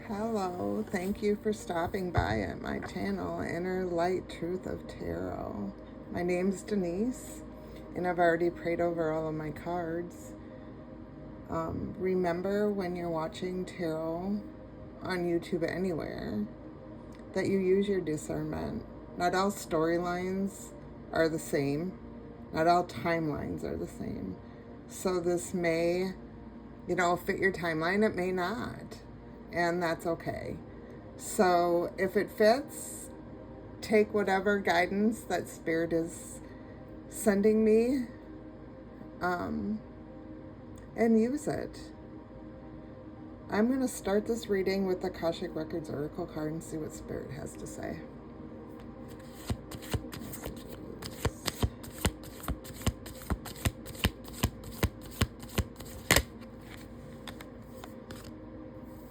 Hello, thank you for stopping by at my channel, Inner Light Truth of Tarot. My name's Denise, and I've already prayed over all of my cards. Remember when you're watching tarot on YouTube anywhere, that you use your discernment. Not all storylines are the same. Not all timelines are the same. So this may, fit your timeline, it may not. And that's okay. So if it fits, take whatever guidance that Spirit is sending me and use it. I'm going to start this reading with the Akashic Records Oracle card and see what Spirit has to say.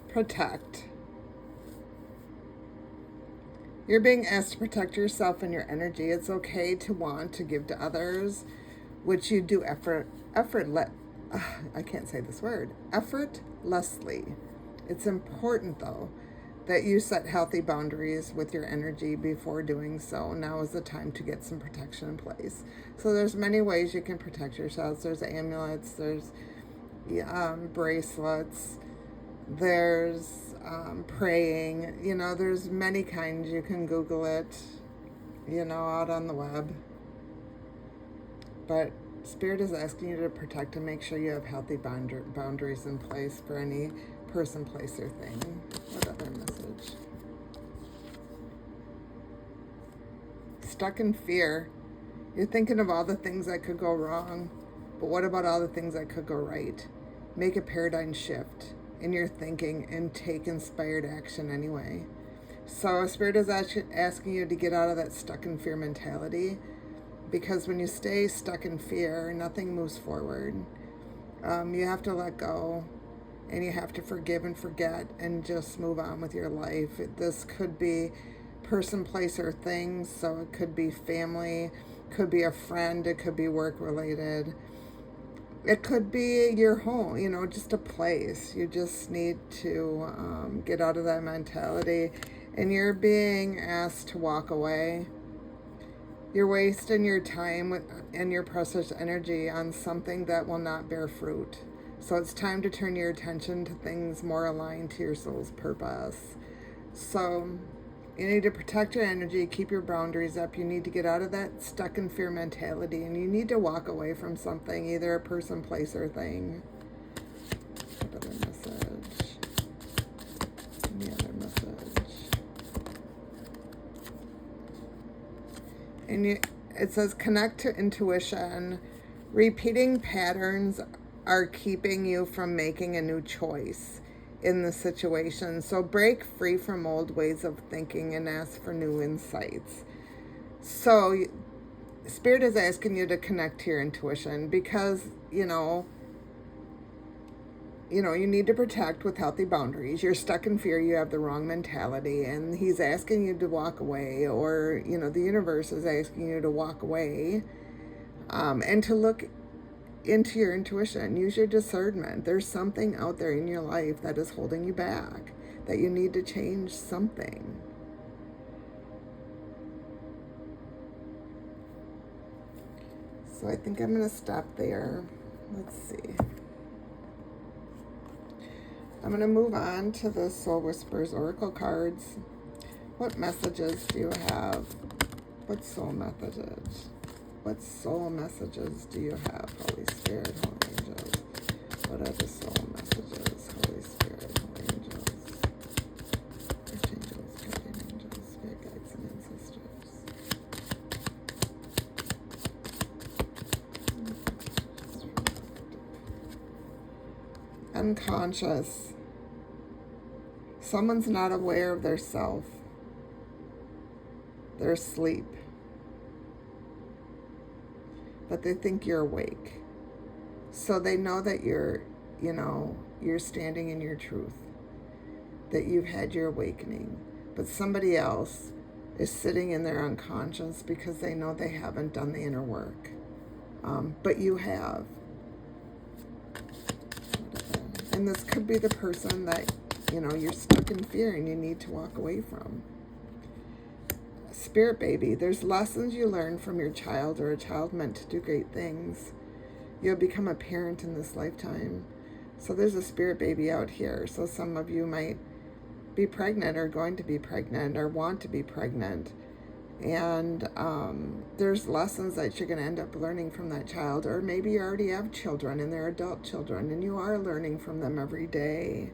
Protect. You're being asked to protect yourself and your energy. It's okay to want to give to others, which you do effortlessly. It's important, though, that you set healthy boundaries with your energy before doing so. Now is the time to get some protection in place. So there's many ways you can protect yourselves. There's amulets, there's bracelets, there's praying, there's many kinds. You can Google it, out on the web. But Spirit is asking you to protect and make sure you have healthy boundaries in place for any person, place, or thing. What other message? Stuck in fear. You're thinking of all the things that could go wrong, but what about all the things that could go right? Make a paradigm shift in your thinking and take inspired action anyway. So Spirit is asking you to get out of that stuck in fear mentality, because when you stay stuck in fear, nothing moves forward. You have to let go, and you have to forgive and forget and just move on with your life. This could be person, place, or things. So it could be family, could be a friend, it could be work related. It could be your home, just a place. You just need to get out of that mentality. And you're being asked to walk away. You're wasting your time and your precious energy on something that will not bear fruit. So it's time to turn your attention to things more aligned to your soul's purpose. So you need to protect your energy, keep your boundaries up. You need to get out of that stuck in fear mentality, and you need to walk away from something, either a person, place, or thing. What other message? Any other message? And it says connect to intuition. Repeating patterns are keeping you from making a new choice in the situation. So break free from old ways of thinking and ask for new insights. So Spirit is asking you to connect to your intuition, because you need to protect with healthy boundaries. You're stuck in fear, you have the wrong mentality, and he's asking you to walk away, or the universe is asking you to walk away, and to look into your intuition. Use your discernment. There's something out there in your life that is holding you back, that you need to change something. So I think I'm going to stop there. Let's see. I'm going to move on to the Soul Whispers Oracle cards. What messages do you have? What soul messages? What soul messages do you have, Holy Spirit, Holy Angels? What are the soul messages, Holy Spirit, Holy Angels? Archangels, guardian angels, spirit guides, and ancestors. Unconscious. Someone's not aware of their self. They're asleep. But they think you're awake. So they know that you're standing in your truth, that you've had your awakening. But somebody else is sitting in their unconscious because they know they haven't done the inner work. But you have. And this could be the person that you're stuck in fear and you need to walk away from. Spirit baby, there's lessons you learn from your child or a child meant to do great things. You'll become a parent in this lifetime. So there's a spirit baby out here. So some of you might be pregnant or going to be pregnant or want to be pregnant. And there's lessons that you're going to end up learning from that child. Or maybe you already have children and they're adult children and you are learning from them every day.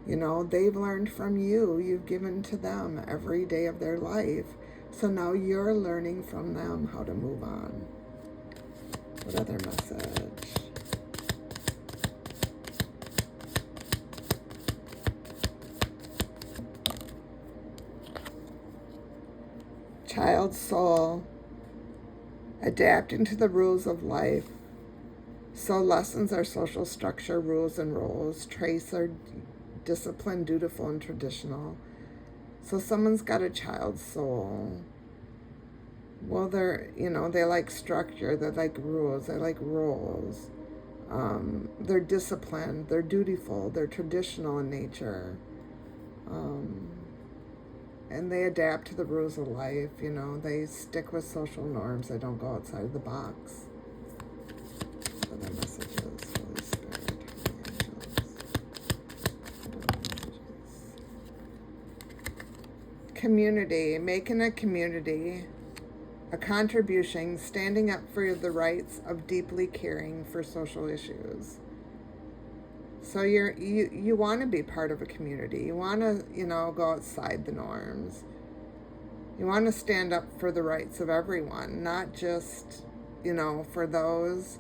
They've learned from you. You've given to them every day of their life. So now you're learning from them how to move on. What other message? Child soul, adapting to the rules of life. So lessons are social structure, rules and roles. Traits are disciplined, dutiful, and traditional. So someone's got a child soul. Well, they like structure, they like rules, they like roles. They're disciplined, they're dutiful, they're traditional in nature. And they adapt to the rules of life, they stick with social norms, they don't go outside of the box. What other messages, Holy Spirit, angels? Community, making a community, a contribution, standing up for the rights of deeply caring for social issues. So you want to be part of a community. You want to, go outside the norms. You want to stand up for the rights of everyone, not just, for those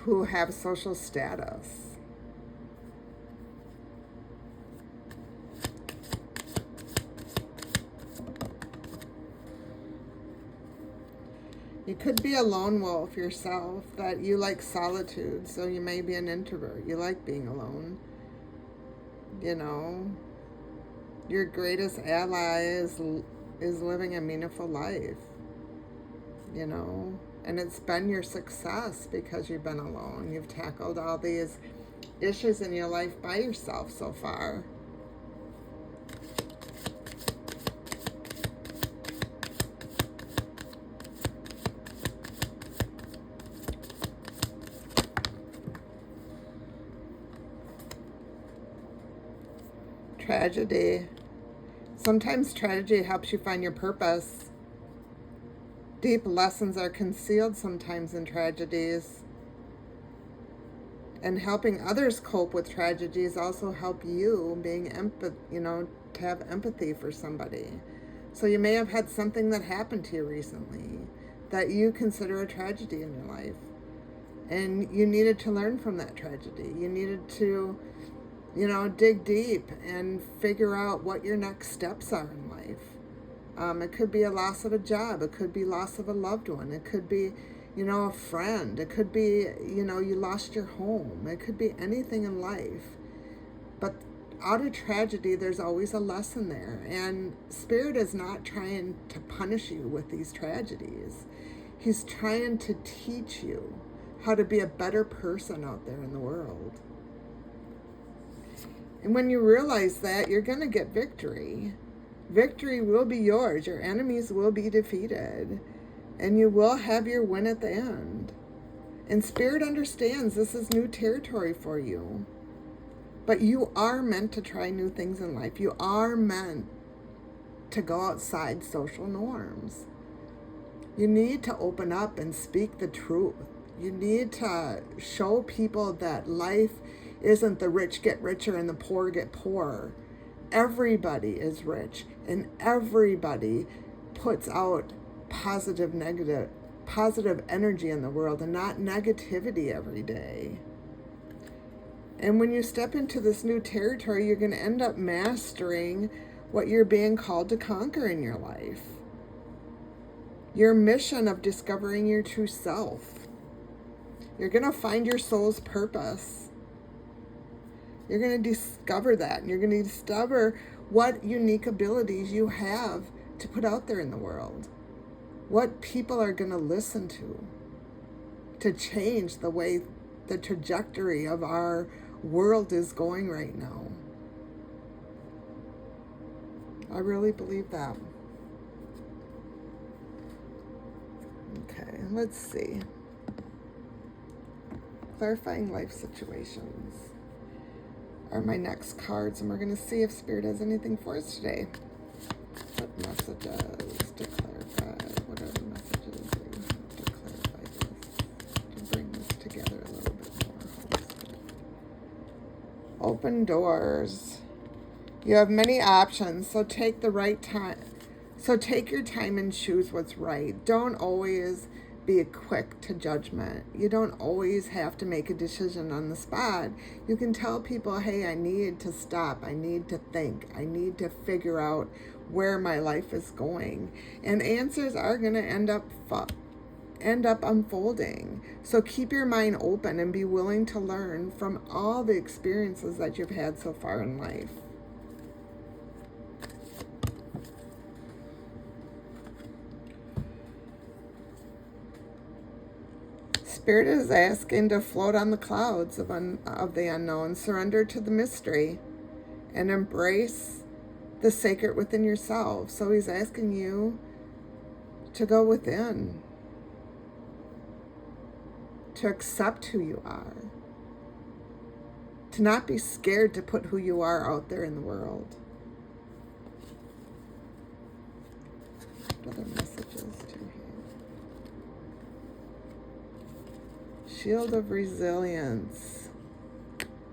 who have social status. You could be a lone wolf yourself, that you like solitude, so you may be an introvert. You like being alone. Your greatest ally is living a meaningful life. And it's been your success because you've been alone. You've tackled all these issues in your life by yourself so far. Tragedy. Sometimes tragedy helps you find your purpose. Deep lessons are concealed sometimes in tragedies. And helping others cope with tragedies also help you to have empathy for somebody. So you may have had something that happened to you recently that you consider a tragedy in your life. And you needed to learn from that tragedy. You needed to dig deep and figure out what your next steps are in life. It could be a loss of a job. It could be loss of a loved one. It could be, a friend. It could be, you lost your home. It could be anything in life. But out of tragedy, there's always a lesson there. And Spirit is not trying to punish you with these tragedies. He's trying to teach you how to be a better person out there in the world. And when you realize that, you're going to get victory. Victory will be yours. Your enemies will be defeated. And you will have your win at the end. And Spirit understands this is new territory for you. But you are meant to try new things in life. You are meant to go outside social norms. You need to open up and speak the truth. You need to show people that life isn't the rich get richer and the poor get poorer. Everybody is rich and everybody puts out positive energy in the world and not negativity every day. And when you step into this new territory, you're going to end up mastering what you're being called to conquer in your life. Your mission of discovering your true self. You're going to find your soul's purpose. You're going to discover that, and you're going to discover what unique abilities you have to put out there in the world. What people are going to listen to change the trajectory of our world is going right now. I really believe that. Okay, let's see. Clarifying life situations are my next cards, and we're going to see if Spirit has anything for us today. What messages to clarify? What are the messages that you have to clarify this, to bring this together a little bit more? Open doors. You have many options, so take the right time. So take your time and choose what's right. Don't always be quick to judgment. You don't always have to make a decision on the spot. You can tell people, hey, I need to stop. I need to think. I need to figure out where my life is going. And answers are going to end up unfolding. So keep your mind open and be willing to learn from all the experiences that you've had so far in life. Spirit is asking to float on the clouds of the unknown, surrender to the mystery, and embrace the sacred within yourself. So he's asking you to go within, to accept who you are, to not be scared to put who you are out there in the world. What other messages do you have? Shield of resilience.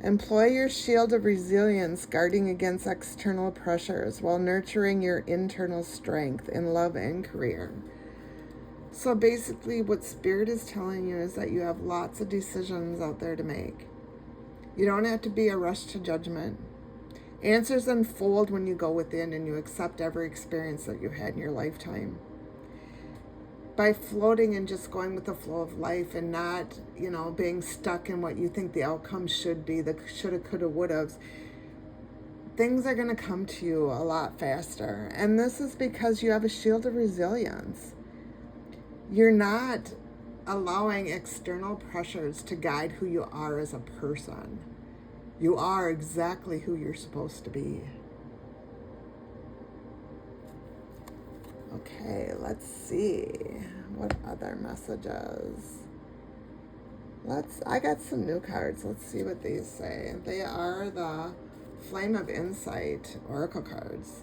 Employ your shield of resilience, guarding against external pressures while nurturing your internal strength in love and career. So basically what Spirit is telling you is that you have lots of decisions out there to make. You don't have to be a rush to judgment. Answers unfold when you go within and you accept every experience that you had in your lifetime. By floating and just going with the flow of life and not, being stuck in what you think the outcome should be, the shoulda, coulda, wouldas, things are going to come to you a lot faster. And this is because you have a shield of resilience. You're not allowing external pressures to guide who you are as a person. You are exactly who you're supposed to be. Okay, let's see. What other messages? I got some new cards. Let's see what these say. They are the Flame of Insight Oracle cards.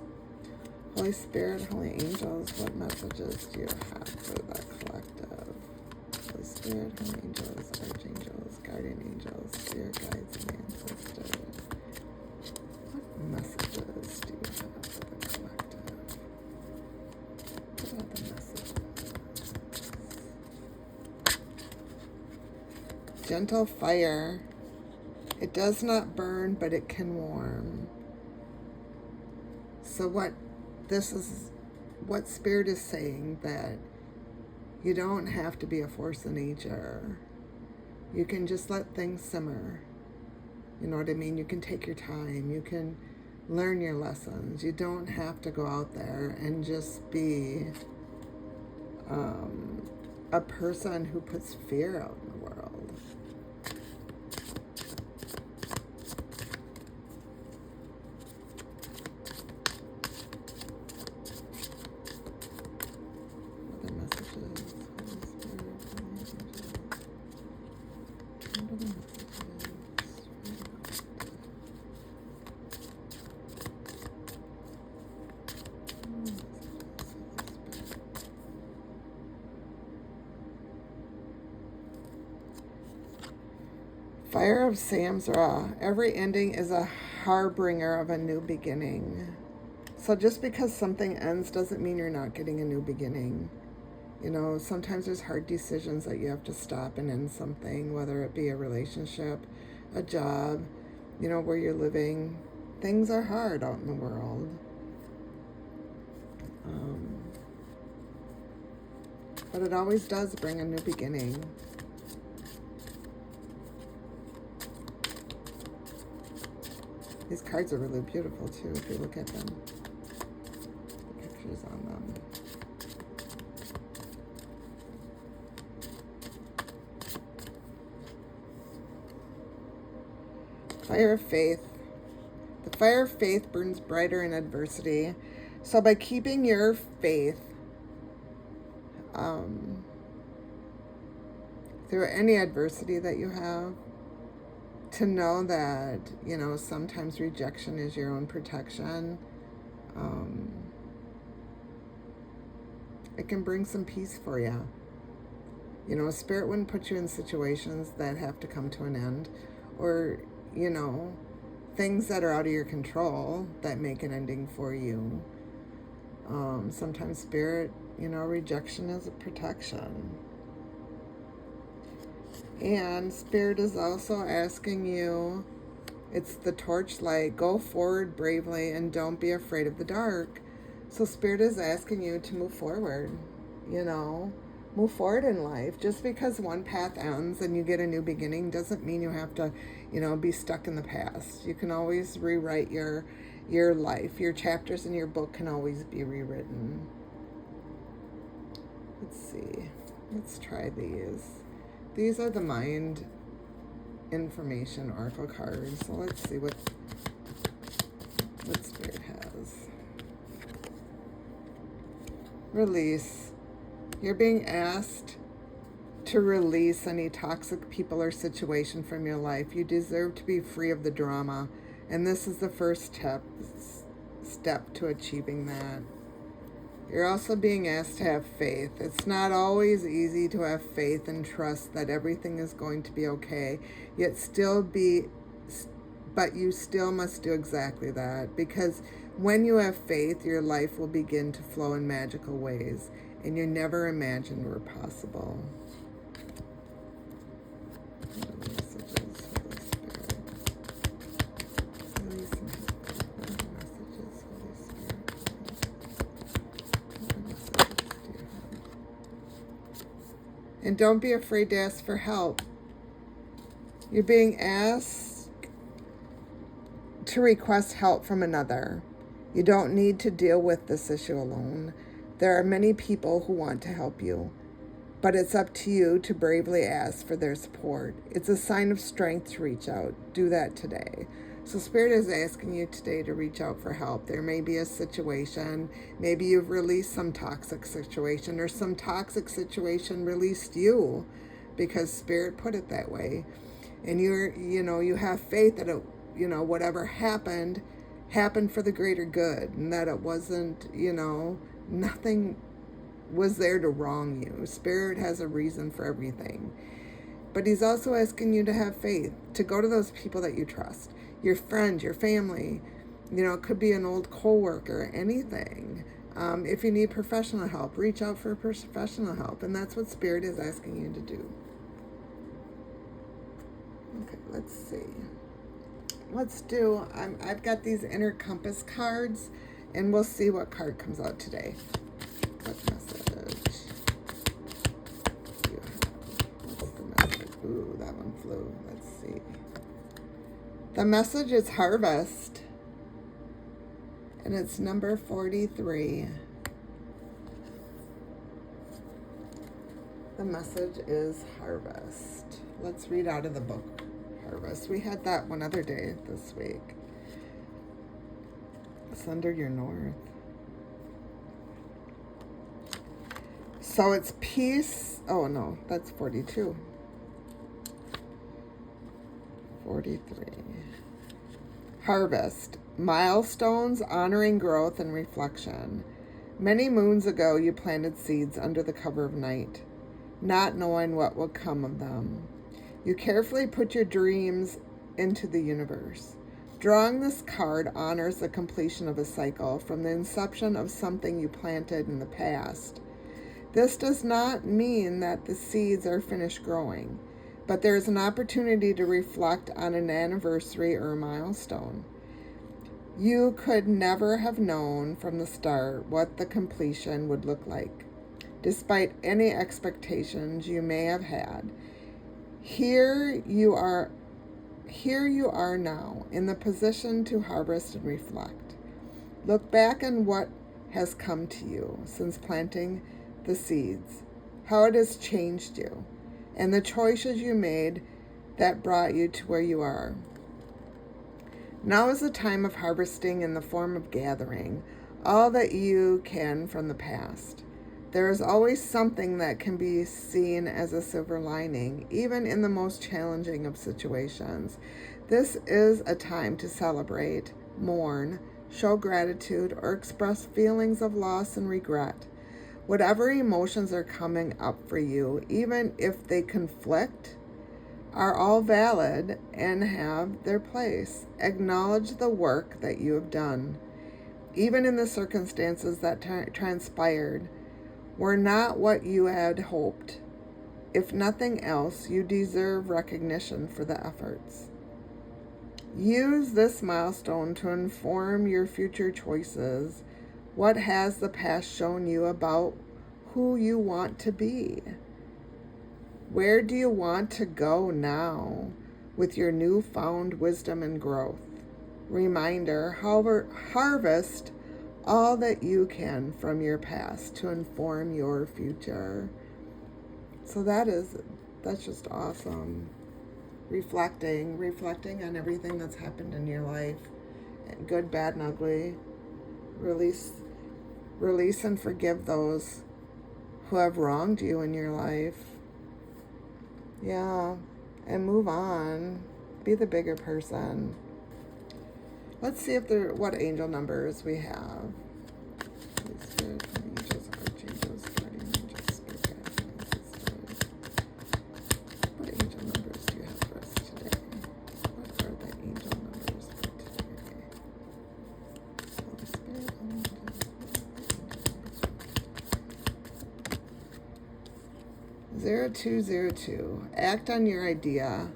Holy Spirit, Holy Angels, what messages do you have for the collective? Holy Spirit, Holy Angels, Archangels, Guardian Angels, Spirit Guides, and Ancestors. What messages do you have for the collective? What are the messages? Gentle fire. It does not burn, but it can warm. So what Spirit is saying, that you don't have to be a force of nature. You can just let things simmer. You know what I mean? You can take your time. You can learn your lessons. You don't have to go out there and just be a person who puts fear out in the world. Fire of Samsara. Every ending is a harbinger of a new beginning. So just because something ends doesn't mean you're not getting a new beginning. Sometimes there's hard decisions that you have to stop and end something, whether it be a relationship, a job, where you're living. Things are hard out in the world. But it always does bring a new beginning. These cards are really beautiful too, if you look at them. The pictures on them. Fire of faith. The fire of faith burns brighter in adversity. So by keeping your faith through any adversity that you have, to know that, sometimes rejection is your own protection, it can bring some peace for you. Spirit wouldn't put you in situations that have to come to an end, or, things that are out of your control that make an ending for you. Sometimes Spirit, rejection is a protection. And Spirit is also asking you, it's the torchlight, go forward bravely and don't be afraid of the dark. So Spirit is asking you to move forward, move forward in life. Just because one path ends and you get a new beginning doesn't mean you have to, be stuck in the past. You can always rewrite your life. Your chapters in your book can always be rewritten. Let's see. Let's try these. These are the mind information oracle cards. So let's see what Spirit has. Release. You're being asked to release any toxic people or situation from your life. You deserve to be free of the drama. And this is the first step to achieving that. You're also being asked to have faith. It's not always easy to have faith and trust that everything is going to be okay, but you still must do exactly that, because when you have faith, your life will begin to flow in magical ways, and you never imagined were possible. And don't be afraid to ask for help. You're being asked to request help from another. You don't need to deal with this issue alone. There are many people who want to help you, but it's up to you to bravely ask for their support. It's a sign of strength to reach out. Do that today. So Spirit is asking you today to reach out for help. There may be a situation, maybe you've released some toxic situation, or some toxic situation released you because Spirit put it that way. And you have faith that it, whatever happened for the greater good, and that it wasn't, nothing was there to wrong you. Spirit has a reason for everything. But he's also asking you to have faith, to go to those people that you trust. Your friend, your family, it could be an old coworker, anything. If you need professional help, reach out for professional help. And that's what Spirit is asking you to do. Okay, let's see. I've got these inner compass cards, and we'll see what card comes out today. What message do you have? What's the message? Ooh, that one flew. Let's see. The message is harvest, and it's number 43. The message is harvest. Let's read out of the book, Harvest. We had that one other day this week. It's under your north. So it's peace. Oh, no, that's 42. 43. Harvest. Milestones honoring growth and reflection. Many moons ago, you planted seeds under the cover of night, not knowing what would come of them. You carefully put your dreams into the universe. Drawing this card honors the completion of a cycle from the inception of something you planted in the past. This does not mean that the seeds are finished growing, but there is an opportunity to reflect on an anniversary or a milestone. You could never have known from the start what the completion would look like, despite any expectations you may have had. Here you are now, in the position to harvest and reflect. Look back on what has come to you since planting the seeds, how it has changed you, and the choices you made that brought you to where you are. Now is the time of harvesting in the form of gathering all that you can from the past. There is always something that can be seen as a silver lining, even in the most challenging of situations. This is a time to celebrate, mourn, show gratitude, or express feelings of loss and regret. Whatever emotions are coming up for you, even if they conflict, are all valid and have their place. Acknowledge the work that you have done, even in the circumstances that transpired were not what you had hoped. If nothing else, you deserve recognition for the efforts. Use this milestone to inform your future choices. What has the past shown you about who you want to be? Where do you want to go now with your newfound wisdom and growth? Reminder, harvest all that you can from your past to inform your future. So that's just awesome. Reflecting on everything that's happened in your life, good, bad, and ugly. Release and forgive those who have wronged you in your life. Yeah, and move on. Be the bigger person. Let's see what angel numbers we have. Spirit, angels, archangels, guardian angels, spirit guides, sisters. What angel numbers do you have for us today? What are the angel numbers for today? Holy Spirit, angels, 0202. Act on your idea.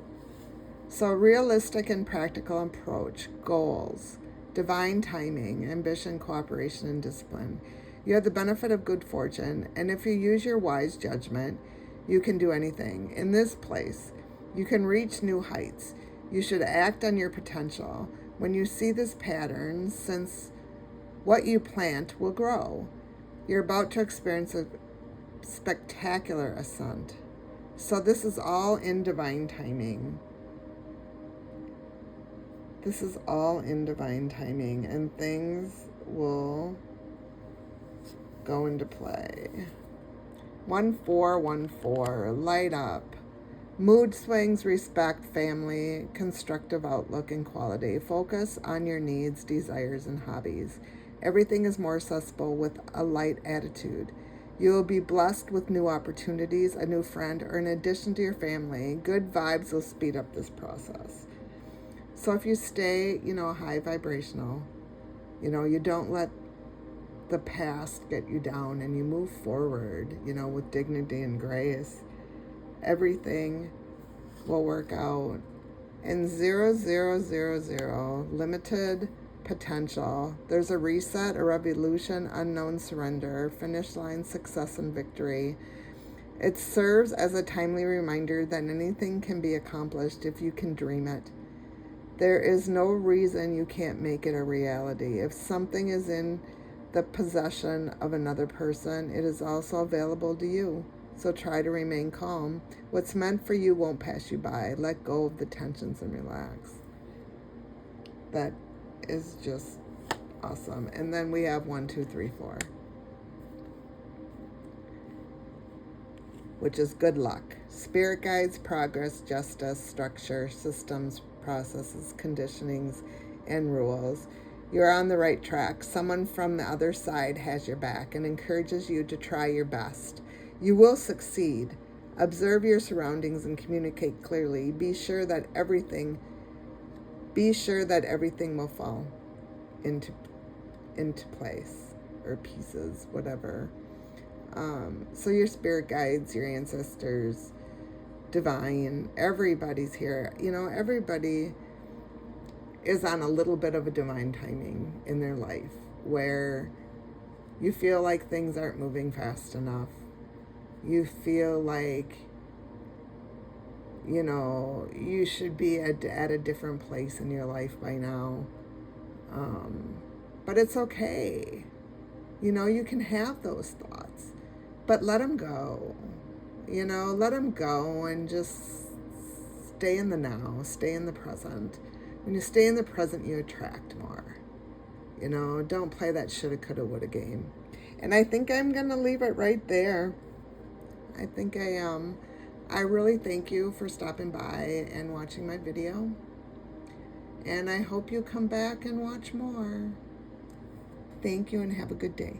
So realistic and practical approach, goals, divine timing, ambition, cooperation, and discipline. You have the benefit of good fortune, and if you use your wise judgment, you can do anything. In this place, you can reach new heights. You should act on your potential. When you see this pattern, since what you plant will grow, you're about to experience a spectacular ascent. So this is all in divine timing. This is all in divine timing, and things will go into play. 1414, light up. Mood swings, respect, family, constructive outlook, and quality. Focus on your needs, desires, and hobbies. Everything is more accessible with a light attitude. You will be blessed with new opportunities, a new friend, or an addition to your family. Good vibes will speed up this process. So if you stay, high vibrational, you don't let the past get you down and you move forward, with dignity and grace, everything will work out. And 0000, limited potential. There's a reset, a revolution, unknown surrender, finish line, success, and victory. It serves as a timely reminder that anything can be accomplished if you can dream it. There is no reason you can't make it a reality. If something is in the possession of another person, it is also available to you. So try to remain calm. What's meant for you won't pass you by. Let go of the tensions and relax. That is just awesome. And then we have 1, 2, 3, 4, which is good luck. Spirit guides, progress, justice, structure, systems, processes, conditionings, and rules. You're on the right track. Someone from the other side has your back and encourages you to try your best. You will succeed. Observe your surroundings and communicate clearly. Be sure that everything will fall into place, or pieces, whatever. So your spirit guides, your ancestors, divine, everybody's here. Everybody is on a little bit of a divine timing in their life where you feel like things aren't moving fast enough. You feel like, you should be at a different place in your life by now. But it's okay. You can have those thoughts, but let them go. Let them go and just stay in the now, stay in the present. When you stay in the present, you attract more. You know, don't play that shoulda, coulda, woulda game. And I think I'm going to leave it right there. I think I am. I really thank you for stopping by and watching my video. And I hope you come back and watch more. Thank you and have a good day.